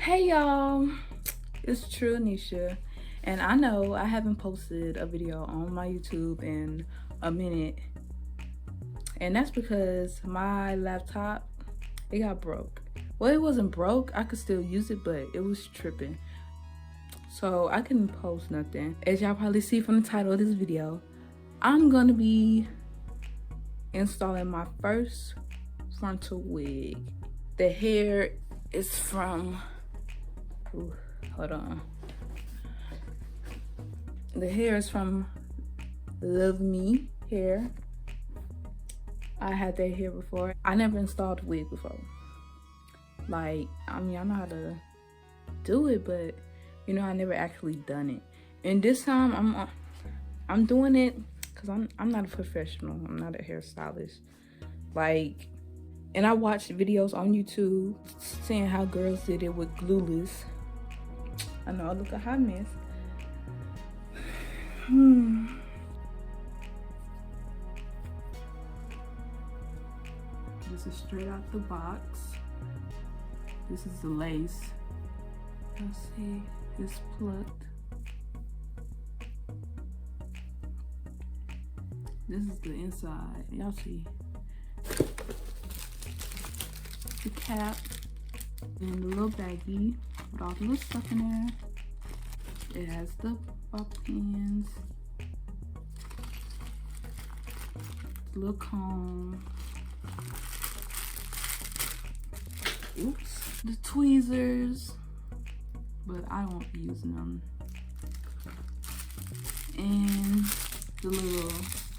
Hey y'all, it's True Anisha, and I know I haven't posted a video on my YouTube in a minute, and that's because my laptop, it got broke. Well, it wasn't broke, I could still use it, but it was tripping. So I couldn't post nothing. As y'all probably see from the title of this video, I'm gonna be installing my first frontal wig. The hair is from, ooh, hold on. The hair is from Love Me Hair. I had that hair before. I never installed a wig before. Like, I mean, I know how to do it, but you know, I never actually done it. And this time I'm doing it because I'm not a professional. I'm not a hairstylist. Like, and I watched videos on YouTube seeing how girls did it with glueless. I know I look a hot mess. This is straight out the box. This is the lace. Let's see, it's plucked. This is the inside. Y'all see the cap and the little baggie with all the little stuff in there. It has the bobby pins, the little comb, oops, the tweezers, but I won't be using them, and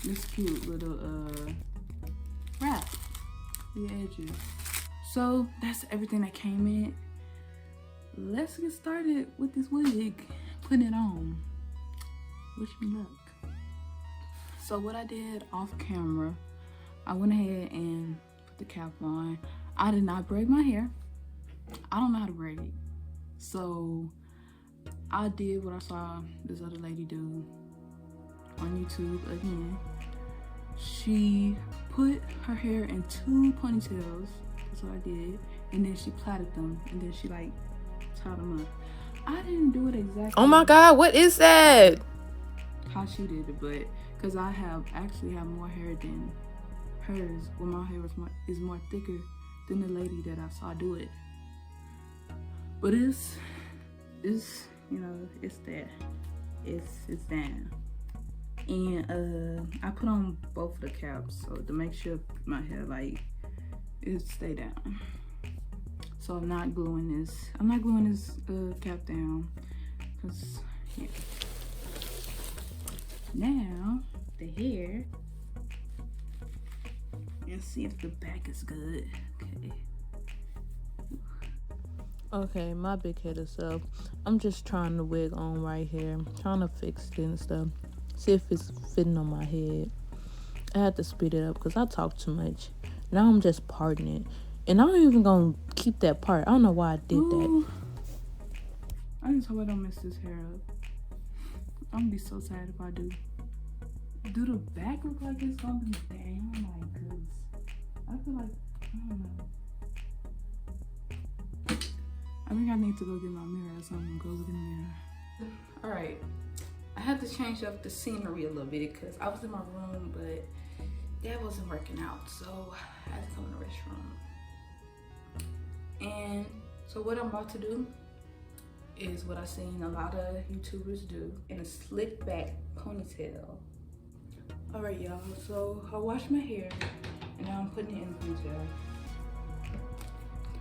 this cute little wrap, the edges. So that's everything that came in. Let's get started with this wig, putting it on. Wish me luck. So what I did off camera, I went ahead and put the cap on. I did not braid my hair. I don't know how to braid it. So I did what I saw this other lady do on YouTube again. She put her hair in 2 ponytails. That's what I did. And then she plaited them. And then she like tied them up. I didn't do it exactly. Oh my God, what is that? How she did it, but because I actually have more hair than hers. Well, my hair is more thicker than the lady that I saw do it. But it's you know, it's there. It's down. And I put on both of the caps so to make sure my hair like it stay down. So I'm not gluing this cap down, because yeah. Now the hair, and see if the back is good. Okay, my big headed self. I'm just trying to wig on right here. Trying to fix it and stuff. See if it's fitting on my head. I had to speed it up because I talk too much. Now I'm just parting it. And I'm even going to keep that part. I don't know why I did that. I just hope I don't mess this hair up. I'm going to be so sad if I do. Do the back look like it's going to be down? Like, cause I feel like, I don't know. I think I need to go get my mirror or something. Go look in the mirror. All right. I had to change up the scenery a little bit because I was in my room, but that wasn't working out. So I had to come in the restroom. And so what I'm about to do is what I've seen a lot of YouTubers do, in a slick back ponytail. All right, y'all. So I washed my hair and now I'm putting it in a ponytail.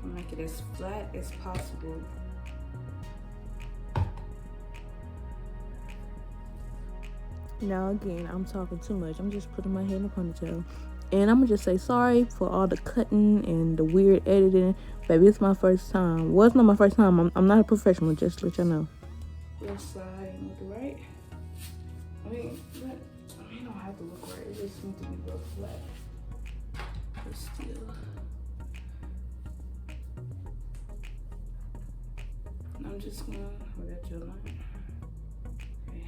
I'm gonna make it as flat as possible. Now again, I'm talking too much. I'm just putting my hair in a ponytail. And I'm gonna just say sorry for all the cutting and the weird editing. Baby, it's my first time. Well, it's not my first time. I'm not a professional, just to let y'all know. Left side and with the right. I mean, you don't have to look right. It just needs to be real flat. But still. I'm just gonna hold that gel line. Okay.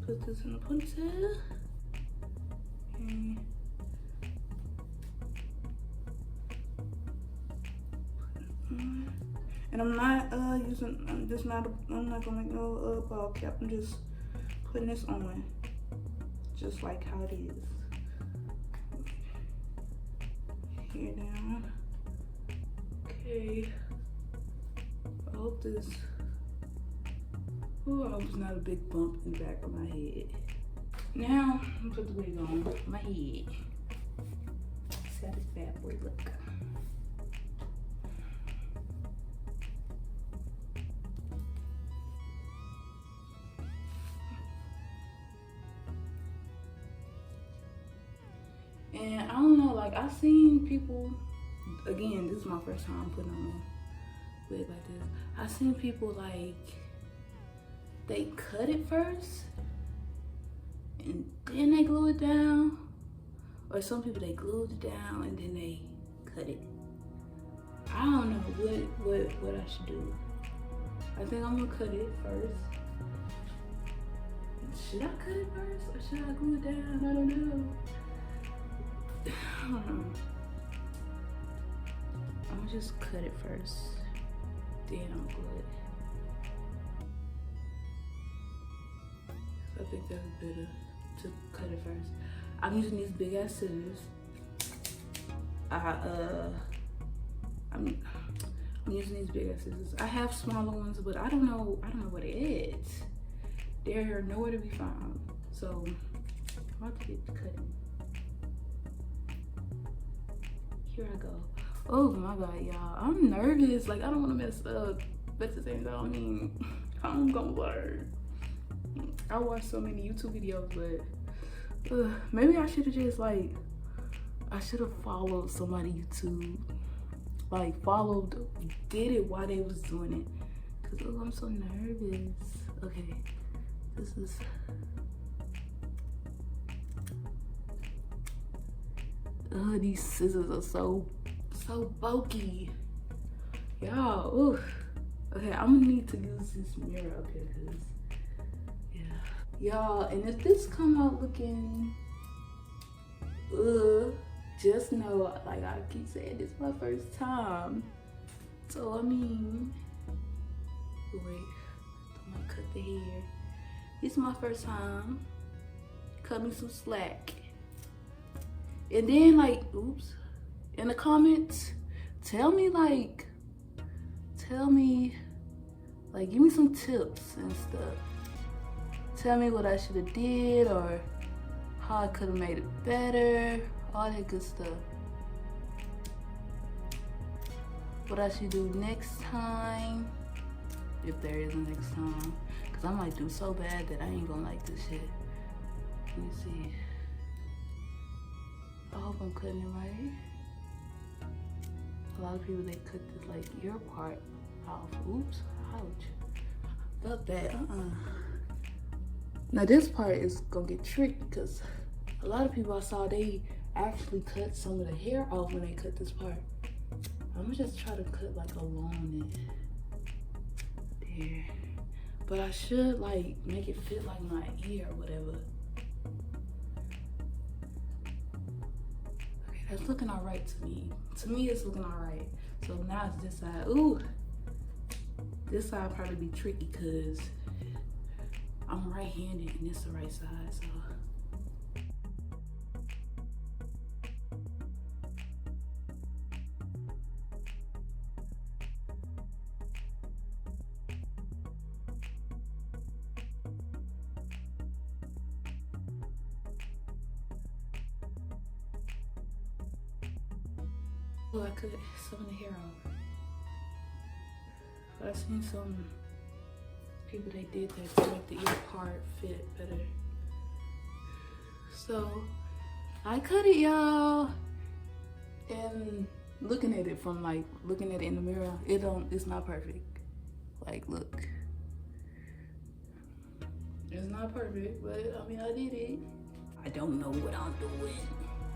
Put this in the ponytail. Okay. And I'm not I'm not gonna make no ball cap. I'm just putting this on just like how it is. Here down. Okay. I hope this, I hope it's not a big bump in the back of my head. Now, I'm gonna put the wig on my head. See how this bad boy look. And I don't know, like I've seen people, again, this is my first time putting on a wig like this. I've seen people like, they cut it first and then they glue it down. Or some people, they glued it down and then they cut it. I don't know what I should do. I think I'm gonna cut it first. Should I cut it first or should I glue it down? I don't know. I don't know. I'm gonna just cut it first. Then I'm gonna glue it. So I think that's better to cut it first. I'm using these big ass scissors. I'm using these big ass scissors. I have smaller ones, but I don't know what it is. They're nowhere to be found. So I'm about to get cutting. Here I go. Oh my god, y'all. I'm nervous. Like I don't want to mess up. But at the same time, I mean, I'm gonna learn. I watched so many YouTube videos, but maybe I should have just like, I should have followed somebody YouTube. Like did it while they was doing it. Cause I'm so nervous. Okay, this is. These scissors are so bulky. Y'all, ooh. Okay, I'm gonna need to use this mirror up here, cause yeah. Y'all, and if this come out looking just know, like I keep saying, this is my first time. So I mean, wait, I'm gonna cut the hair. This is my first time. Cut me some slack. And then like, oops, in the comments, tell me like, give me some tips and stuff. Tell me what I should have did or how I could have made it better, all that good stuff. What I should do next time, if there is a next time. Cause I might do so bad that I ain't gonna like this shit. Let me see. I hope I'm cutting it right. A lot of people, they cut this like ear part off. Oops, ouch. Fuck that, Now this part is gonna get tricky because a lot of people I saw, they actually cut some of the hair off when they cut this part. I'm gonna just try to cut like along it. There. But I should like make it fit like my ear or whatever. It's looking all right to me. To me, it's looking all right. So now it's this side. Ooh, this side probably be tricky because I'm right-handed and it's the right side. So oh, I cut some of the hair off. But I've seen some people, they did that to make the ear part fit better. So I cut it, y'all. And looking at it from like, looking at it in the mirror, it's not perfect. Like, look. It's not perfect, but I mean, I did it. I don't know what I'm doing.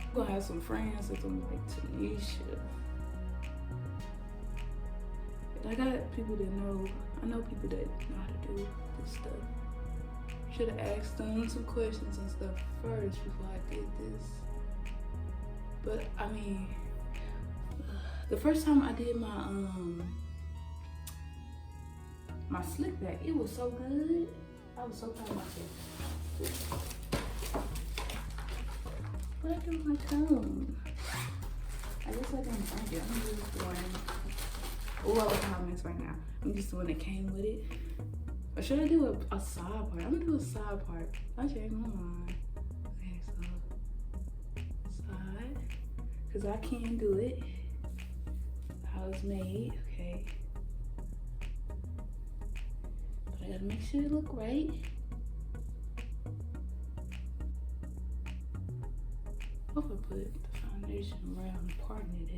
I'm gonna have some friends that's gonna like Tanisha. And I got people that know, I know people that know how to do this stuff. Should have asked them some questions and stuff first before I did this. But I mean, the first time I did my my slick back. It was so good. I was so proud of myself. What I do with my comb? I guess I didn't find it. I'm gonna use one. Oh, I like how it makes right now. I'm just the one that came with it. Or should I do a side part? I'm gonna do a side part. I changed my mind. Okay, so side, cause I can do it. How it's made, okay. But I gotta make sure it look right. Hope I put the foundation around the part of it.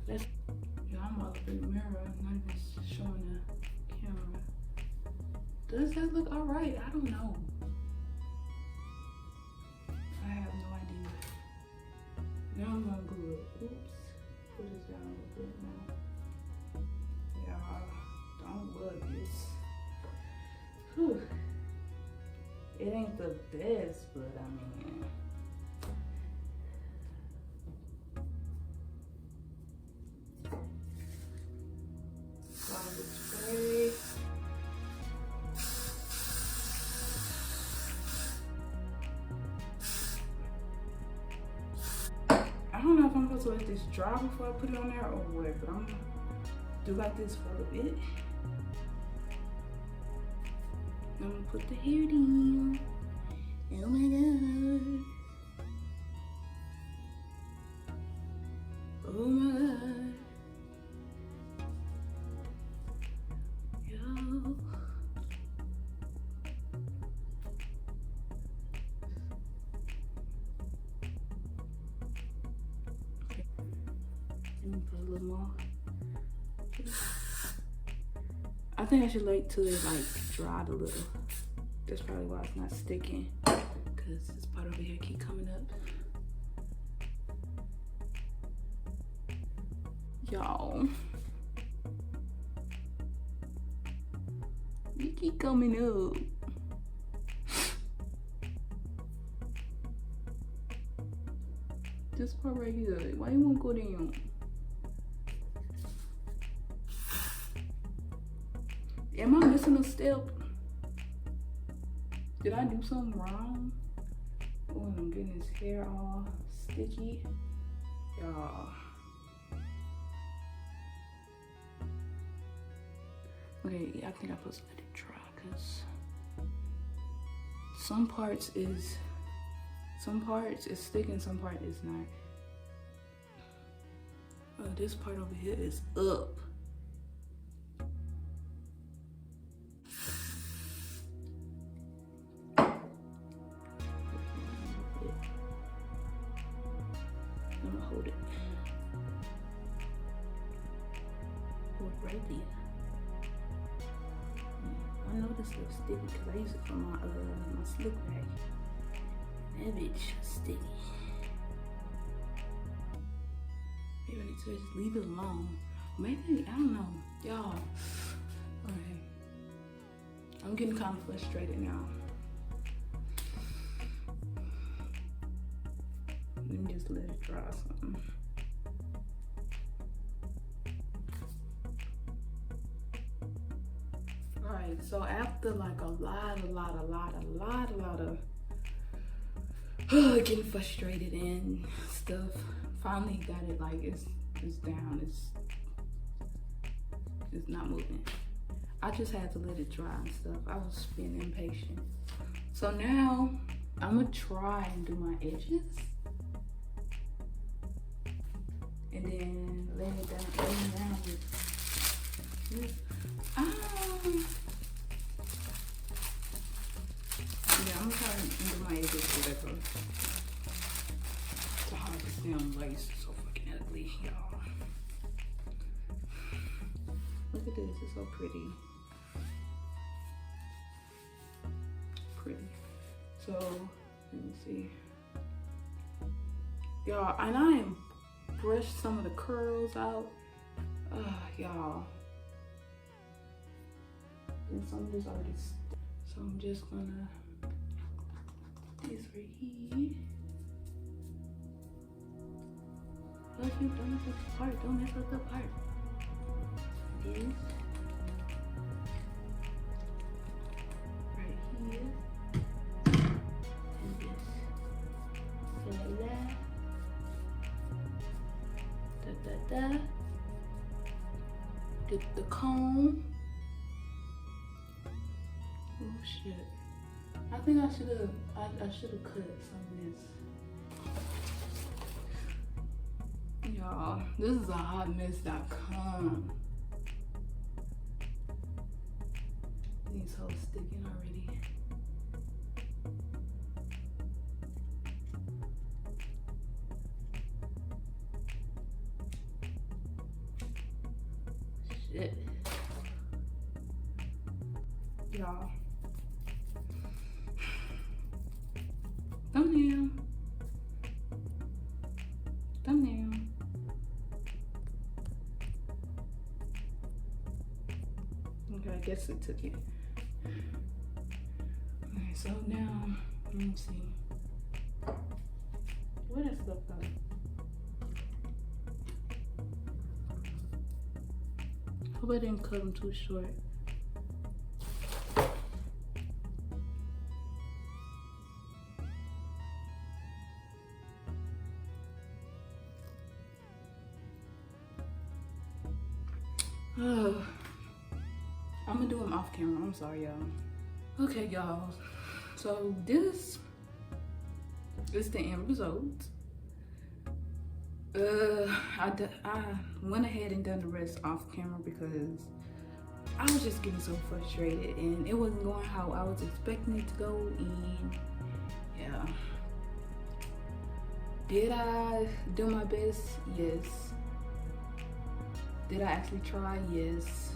That's, yeah, I'm all up in the mirror, not even showing the camera. Does that look alright? I don't know. I have no idea. Now I'm gonna glue it. Oops. Put this down a little bit now. Yeah, don't love this. Whew. It ain't the best, but I mean. Spray. I don't know if I'm supposed to let this dry before I put it on there or what, but I'm gonna do like this for a bit. I'm gonna put the hair down. Oh my god. Oh my god. Yo. Okay. Let me put a little more. I think I should wait till it like dried a little. That's probably why it's not sticking, because this part over here keep coming up. Y'all, you keep coming up. This part right here, why you won't go down? Am I missing a step? Did I do something wrong? Oh, I'm getting his hair all sticky. Y'all. Okay, I think I'm supposed to let it dry because some parts is sticking, some part is not. Oh, this part over here is up. I'm gonna hold it. Hold it right there. I know this looks sticky because I use it for my slick back. That bitch sticky. Maybe I need to just leave it alone. Maybe, I don't know. Y'all. Okay. I'm getting kind of frustrated now. Let me just let it dry something. Alright, so after like a lot of getting frustrated and stuff, finally got it like it's down, it's not moving. I just had to let it dry and stuff. I was being impatient. So now I'm gonna try and do my edges. And then lay it down with yeah, I'm gonna try and do my edges together. It's hard to stay on lace, it's so fucking ugly, y'all. Look at this, it's so pretty. Pretty. So, let me see. Y'all, and I brushed some of the curls out. Y'all. And some just already, so I'm just gonna This right here. Love you, don't mess up the part. Don't mess up the part. This. Right here. And this. So like that. Da. Get the comb. Oh shit. I think I should have cut some of this. Y'all, this is a hotmess.com. These hoes sticking already. Shit. Y'all. Thumbnail. Okay, I guess it took it. Okay, so now, let me see. Where that stuff go? Hope I didn't cut them too short. I'm gonna do them off camera. I'm sorry, y'all. Okay, y'all. So this is the end result. I went ahead and done the rest off camera because I was just getting so frustrated and it wasn't going how I was expecting it to go. And yeah, did I do my best? Yes. Did I actually try? Yes.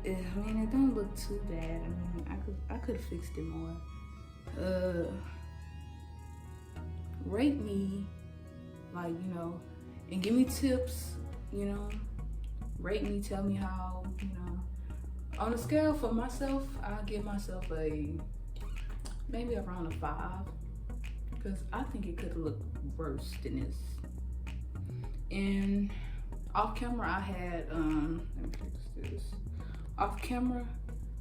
I mean, it don't look too bad. I mean, I could have fixed it more. Rate me, like, you know, and give me tips, you know. Rate me, tell me how, you know. On a scale for myself, I'll give myself maybe around a 5. Because I think it could have looked worse than this. And off camera, I had, let me fix this. Off camera,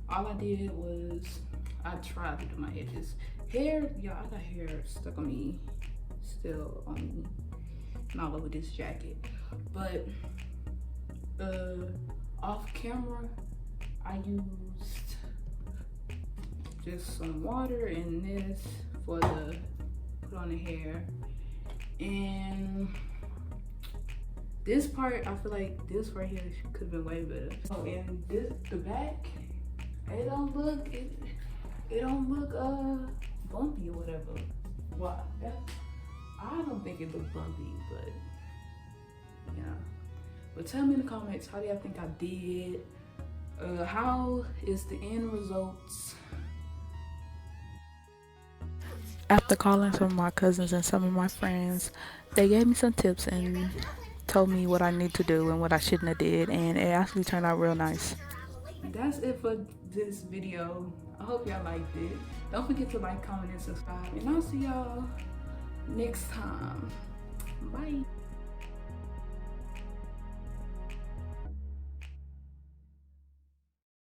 all I did was I tried to do my edges. Hair, y'all, I got hair stuck on me, still on me, and all over this jacket. But off camera, I used just some water and this for the put on the hair. And this part, I feel like this right here could have been way better. Oh, and this, the back, it don't look bumpy or whatever. Well, I don't think it looked bumpy, but yeah. But tell me in the comments, how do y'all think I did? How is the end results? After calling some of my cousins and some of my friends, they gave me some tips and told me what I need to do and what I shouldn't have did, and it actually turned out real nice. That's it for this video. I hope y'all liked it. Don't forget to like, comment, and subscribe, and I'll see y'all next time. Bye.